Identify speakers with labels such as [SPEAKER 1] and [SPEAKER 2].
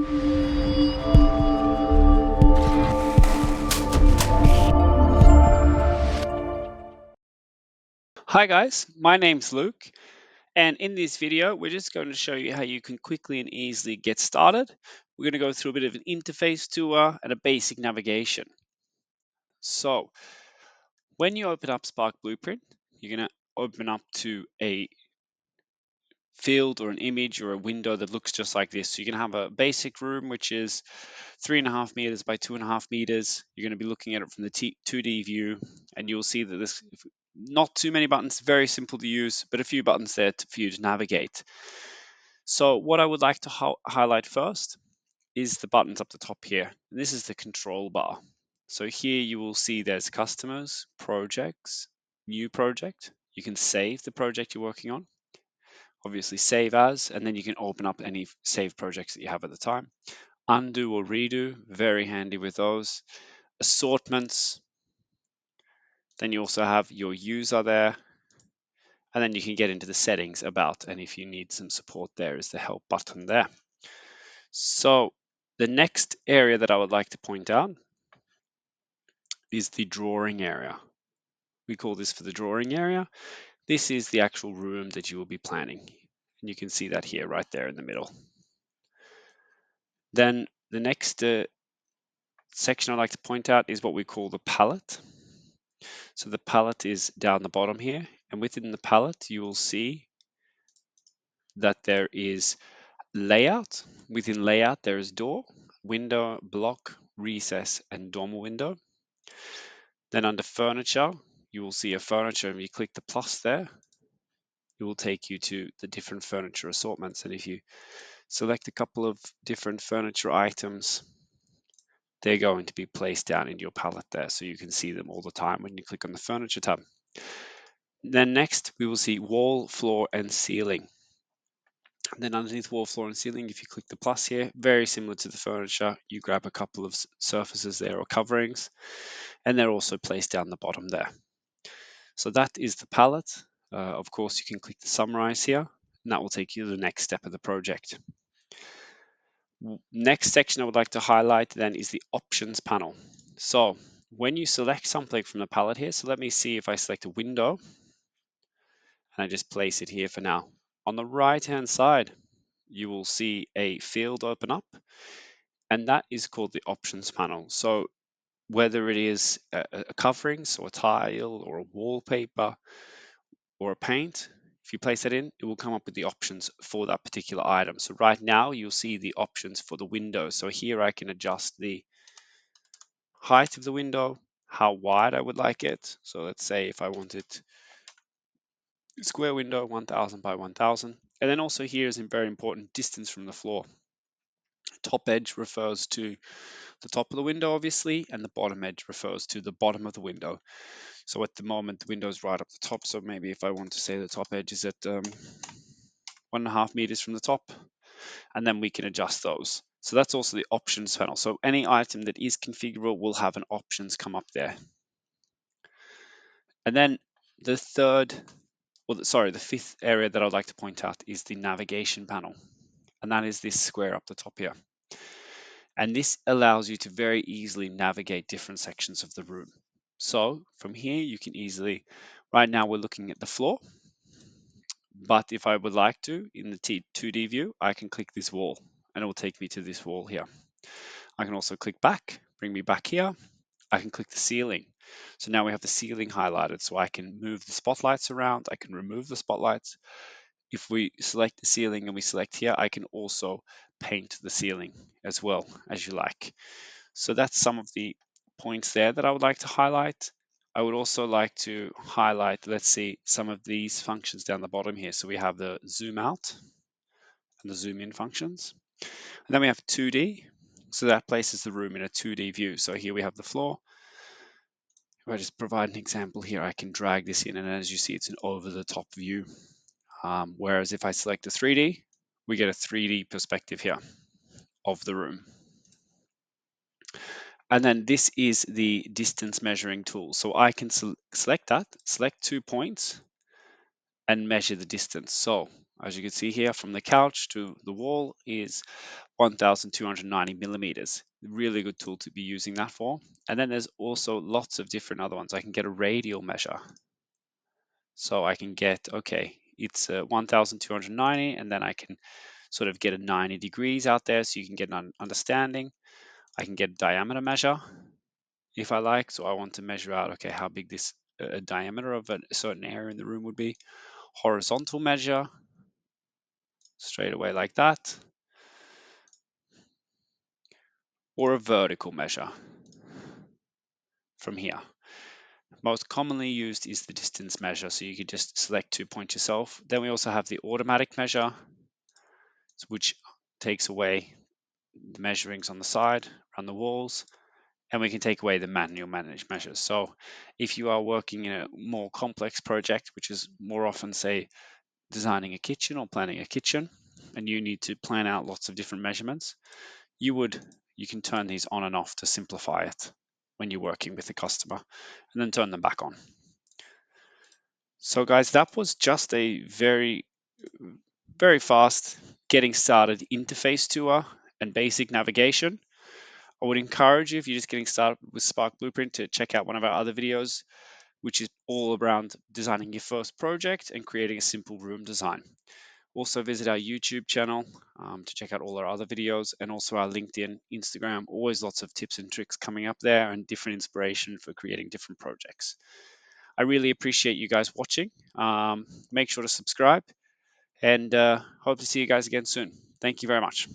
[SPEAKER 1] Hi guys, my name's Luke, and in this video we're just going to show you how you can quickly and easily get started. We're going to go through a bit of an interface tour and a basic navigation. So when you open up Spark Blueprint, you're going to open up to a field or an image or a window that looks just like this. So you can have a basic room which is 3.5 meters by 2.5 meters. You're going to be looking at it from the 2D view, and you'll see that this not too many buttons, very simple to use, but a few buttons there for you to navigate. So what I would like to highlight first is the buttons up the top here. And this is the control bar. So here you will see there's customers, projects, new project. You can save the project you're working on, obviously save as, and then you can open up any save projects that you have at the time. Undo or redo, very handy with those. Assortments, then you also have your user there, and then you can get into the settings about, and if you need some support, there is the help button there. So the next area that I would like to point out is the drawing area. We call this for the drawing area. This is the actual room that you will be planning, and you can see that here right there in the middle. Then the next section I'd like to point out is what we call the palette. So the palette is down the bottom here, and within the palette you will see that there is layout. Within layout there is door, window, block, recess, and dormer window. Then under furniture you will see a furniture, and if you click the plus there, it will take you to the different furniture assortments, and if you select a couple of different furniture items, they're going to be placed down in your palette there, so you can see them all the time when you click on the furniture tab. Then next we will see wall, floor, and ceiling. And then underneath wall, floor, and ceiling, if you click the plus here, very similar to the furniture, you grab a couple of surfaces there or coverings, and they're also placed down the bottom there. So that is the palette. Of course, you can click the summarize here, and that will take you to the next step of the project. Next section I would like to highlight then is the options panel. So when you select something from the palette here, so let me see if I select a window, and I just place it here for now. On the right hand side, you will see a field open up, and that is called the options panel. So whether it is a covering, so a tile or a wallpaper or a paint, if you place that in, it will come up with the options for that particular item. So right now you'll see the options for the window. So here I can adjust the height of the window, how wide I would like it. So let's say if I wanted square window, 1000 by 1000. And then also here is a very important distance from the floor. Top edge refers to the top of the window, obviously, and the bottom edge refers to the bottom of the window. So at the moment, the window is right up the top. So maybe if I want to say the top edge is at 1.5 meters from the top, and then we can adjust those. So that's also the options panel. So any item that is configurable will have an options come up there. And then the fifth area that I'd like to point out is the navigation panel. And that is this square up the top here. And this allows you to very easily navigate different sections of the room. So from here, you can easily, right now we're looking at the floor, but if I would like to, in the 2D view, I can click this wall and it will take me to this wall here. I can also click back, bring me back here. I can click the ceiling. So now we have the ceiling highlighted, so I can move the spotlights around, I can remove the spotlights. If we select the ceiling and we select here, I can also paint the ceiling as well as you like. So that's some of the points there that I would like to highlight. I would also like to highlight, let's see, some of these functions down the bottom here. So we have the zoom out and the zoom in functions. And then we have 2D. So that places the room in a 2D view. So here we have the floor. If I just provide an example here, I can drag this in, and as you see, it's an over the top view. Whereas if I select a 3D, we get a 3D perspective here of the room. And then this is the distance measuring tool. So I can select 2 points and measure the distance. So as you can see here, from the couch to the wall is 1290 millimeters. Really good tool to be using that for. And then there's also lots of different other ones. I can get a radial measure. So I can get, okay, it's 1290, and then I can sort of get a 90 degrees out there so you can get an understanding. I can get a diameter measure if I like. So I want to measure out, okay, how big this diameter of a certain area in the room would be. Horizontal measure, straight away like that. Or a vertical measure from here. Most commonly used is the distance measure, so you could just select to point yourself. Then we also have the automatic measure, which takes away the measurings on the side, around the walls, and we can take away the manual managed measures. So if you are working in a more complex project, which is more often, say, designing a kitchen or planning a kitchen, and you need to plan out lots of different measurements, you can turn these on and off to simplify it when you're working with the customer, and then turn them back on. So guys, that was just a very, very fast getting started interface tour and basic navigation. I would encourage you, if you're just getting started with Spark Blueprint, to check out one of our other videos, which is all around designing your first project and creating a simple room design. Also visit our YouTube channel to check out all our other videos, and also our LinkedIn, Instagram. Always lots of tips and tricks coming up there and different inspiration for creating different projects. I really appreciate you guys watching. Make sure to subscribe, and hope to see you guys again soon. Thank you very much.